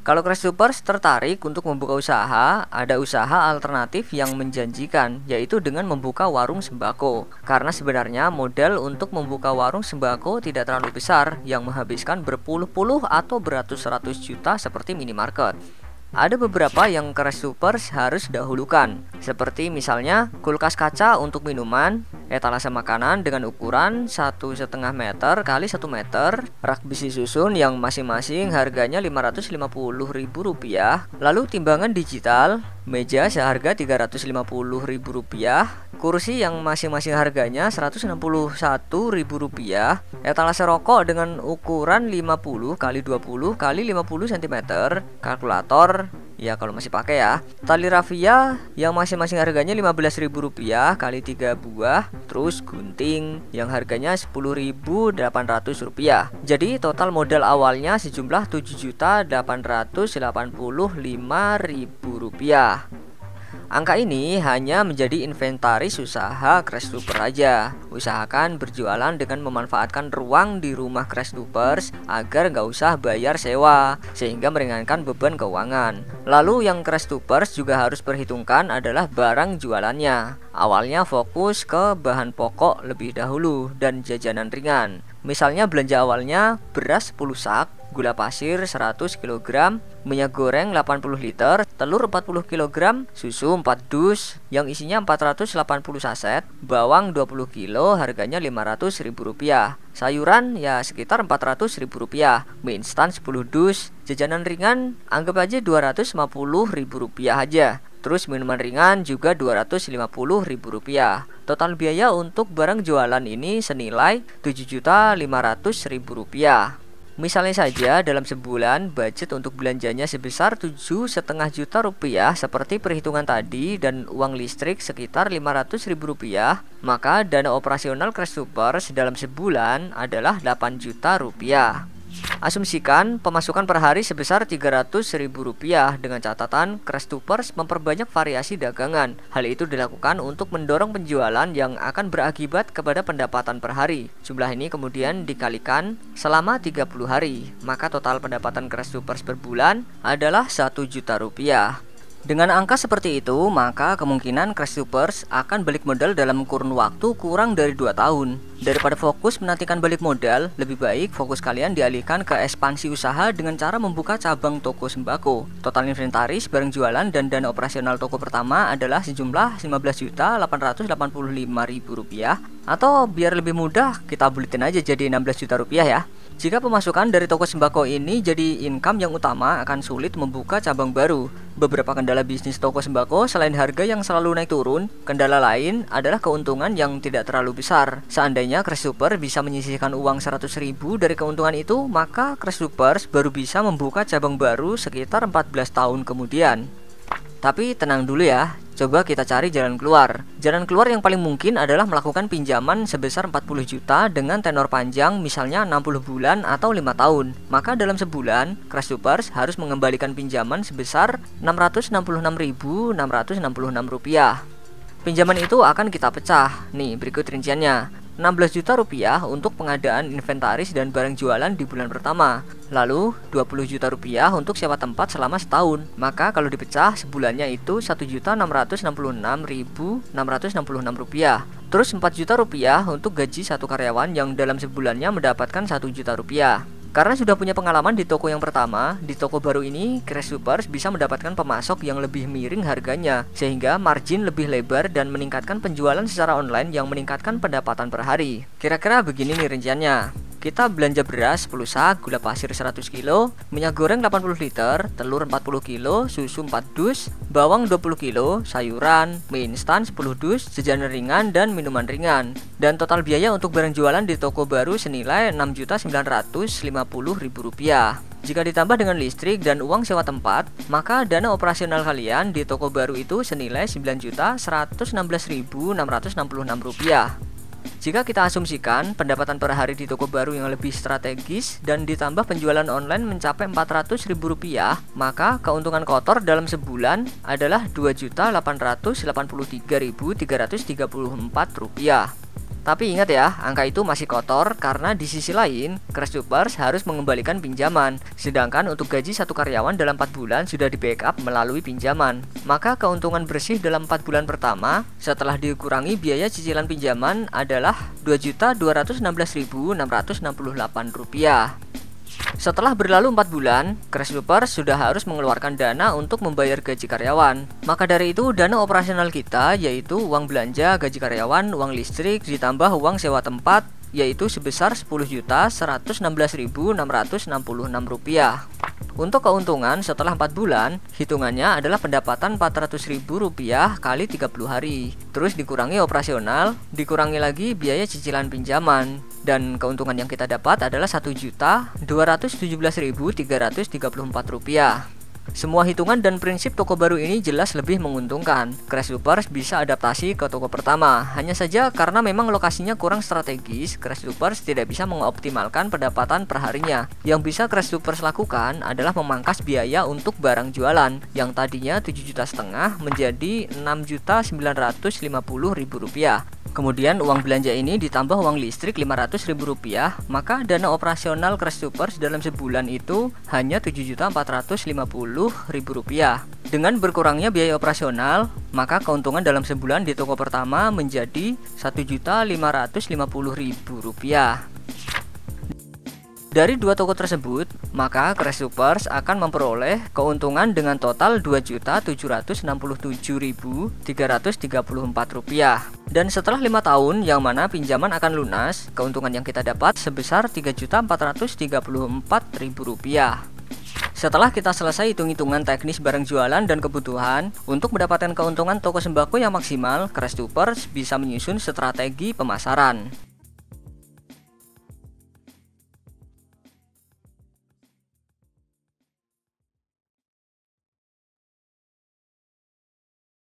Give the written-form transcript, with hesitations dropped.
Kalau Crash Tubers tertarik untuk membuka usaha, ada usaha alternatif yang menjanjikan, yaitu dengan membuka warung sembako. Karena sebenarnya modal untuk membuka warung sembako tidak terlalu besar, yang menghabiskan berpuluh-puluh atau beratus-ratus juta seperti minimarket. Ada beberapa yang Crash Tubers harus dahulukan, seperti misalnya kulkas kaca untuk minuman, etalase makanan dengan ukuran 1,5 meter kali 1 meter, rak besi susun yang masing-masing harganya Rp550.000, lalu timbangan digital, meja seharga Rp350.000, kursi yang masing-masing harganya Rp161.000, etalase rokok dengan ukuran 50 kali 20 kali 50 cm, kalkulator ya kalau masih pakai ya, tali rafia yang masing-masing harganya Rp15.000 kali 3 buah, terus gunting yang harganya Rp10.800. Jadi total modal awalnya sejumlah Rp7.885.000. Angka ini hanya menjadi inventaris usaha Crash Tuber aja. Usahakan berjualan dengan memanfaatkan ruang di rumah Crash Tubers agar nggak usah bayar sewa, sehingga meringankan beban keuangan. Lalu yang Crash Tubers juga harus perhitungkan adalah barang jualannya. Awalnya fokus ke bahan pokok lebih dahulu dan jajanan ringan. Misalnya belanja awalnya beras 10 sak, gula pasir 100 kg, minyak goreng 80 liter, telur 40 kg, susu 4 dus yang isinya 480 saset, bawang 20 kg harganya Rp500.000, sayuran ya sekitar Rp400.000, mie instan 10 dus, jajanan ringan anggap aja Rp250.000 aja. Terus minuman ringan juga Rp250.000. Total biaya untuk barang jualan ini senilai Rp7.500.000. Misalnya saja dalam sebulan budget untuk belanjanya sebesar Rp7,5 juta seperti perhitungan tadi dan uang listrik sekitar Rp500.000, maka dana operasional Crash Tubers dalam sebulan adalah Rp8 juta. Asumsikan pemasukan per hari sebesar Rp300.000 dengan catatan Crash Tubers memperbanyak variasi dagangan. Hal itu dilakukan untuk mendorong penjualan yang akan berakibat kepada pendapatan per hari. Jumlah ini kemudian dikalikan selama 30 hari, maka total pendapatan Crash Tubers per bulan adalah Rp1 juta. Dengan angka seperti itu, maka kemungkinan Crash Tubers akan balik modal dalam kurun waktu kurang dari 2 tahun. Daripada fokus menantikan balik modal, lebih baik fokus kalian dialihkan ke ekspansi usaha dengan cara membuka cabang toko sembako. Total inventaris, barang jualan, dan dana operasional toko pertama adalah sejumlah Rp15.885.000, atau biar lebih mudah kita buletin aja jadi Rp16 juta ya. Jika pemasukan dari toko sembako ini jadi income yang utama, akan sulit membuka cabang baru. Beberapa kendala bisnis toko sembako selain harga yang selalu naik turun, kendala lain adalah keuntungan yang tidak terlalu besar. Seandainya Crash Tubers bisa menyisihkan uang Rp100.000 dari keuntungan itu, maka Crash Tubers baru bisa membuka cabang baru sekitar 14 tahun kemudian. Tapi tenang dulu ya, coba kita cari jalan keluar. Jalan keluar yang paling mungkin adalah melakukan pinjaman sebesar 40 juta dengan tenor panjang, misalnya 60 bulan atau 5 tahun. Maka dalam sebulan, Crash Tubers harus mengembalikan pinjaman sebesar Rp666.666. Pinjaman itu akan kita pecah. Nih, berikut rinciannya. Rp16 juta untuk pengadaan inventaris dan barang jualan di bulan pertama. Lalu Rp20 juta untuk sewa tempat selama setahun. Maka kalau dipecah sebulannya itu Rp1.666.666. Terus Rp4 juta untuk gaji satu karyawan yang dalam sebulannya mendapatkan Rp1 juta. Karena sudah punya pengalaman di toko yang pertama, di toko baru ini Crash Tubers bisa mendapatkan pemasok yang lebih miring harganya, sehingga margin lebih lebar dan meningkatkan penjualan secara online yang meningkatkan pendapatan per hari. Kira-kira begini nih rinciannya. Kita belanja beras 10 sak, gula pasir 100 kg, minyak goreng 80 liter, telur 40 kg, susu 4 dus, bawang 20 kg, sayuran, mie instan 10 dus, jajanan ringan dan minuman ringan. Dan total biaya untuk barang jualan di toko baru senilai Rp6.950.000. Jika ditambah dengan listrik dan uang sewa tempat, maka dana operasional kalian di toko baru itu senilai Rp9.116.666. Jika kita asumsikan pendapatan per hari di toko baru yang lebih strategis dan ditambah penjualan online mencapai Rp400.000, maka keuntungan kotor dalam sebulan adalah Rp2.883.334. Tapi ingat ya, angka itu masih kotor karena di sisi lain, Crash Tubers harus mengembalikan pinjaman. Sedangkan untuk gaji satu karyawan dalam 4 bulan sudah di backup melalui pinjaman. Maka keuntungan bersih dalam 4 bulan pertama setelah dikurangi biaya cicilan pinjaman adalah Rp2.216.668. Setelah berlalu 4 bulan, Crash Tubers sudah harus mengeluarkan dana untuk membayar gaji karyawan. Maka dari itu, dana operasional kita yaitu uang belanja gaji karyawan, uang listrik, ditambah uang sewa tempat, yaitu sebesar Rp10.111.666. Untuk keuntungan setelah 4 bulan, hitungannya adalah pendapatan Rp400.000 kali 30 hari. Terus dikurangi operasional, dikurangi lagi biaya cicilan pinjaman. Dan keuntungan yang kita dapat adalah Rp1.217.334. Semua hitungan dan prinsip toko baru ini jelas lebih menguntungkan. Crash Tubers bisa adaptasi ke toko pertama. Hanya saja karena memang lokasinya kurang strategis, Crash Tubers tidak bisa mengoptimalkan pendapatan perharinya. Yang bisa Crash Tubers lakukan adalah memangkas biaya untuk barang jualan yang tadinya Rp7.5 juta menjadi Rp6.950.000. Kemudian uang belanja ini ditambah uang listrik Rp500.000, maka dana operasional Crash Tubers dalam sebulan itu hanya Rp7.450.000. Dengan berkurangnya biaya operasional, maka keuntungan dalam sebulan di toko pertama menjadi Rp1.550.000. Dari dua toko tersebut, maka Crash Tubers akan memperoleh keuntungan dengan total Rp2.767.334. Dan setelah 5 tahun yang mana pinjaman akan lunas, keuntungan yang kita dapat sebesar Rp3.434.000. Setelah kita selesai hitung-hitungan teknis barang jualan dan kebutuhan, untuk mendapatkan keuntungan toko sembako yang maksimal, Crash Tubers bisa menyusun strategi pemasaran.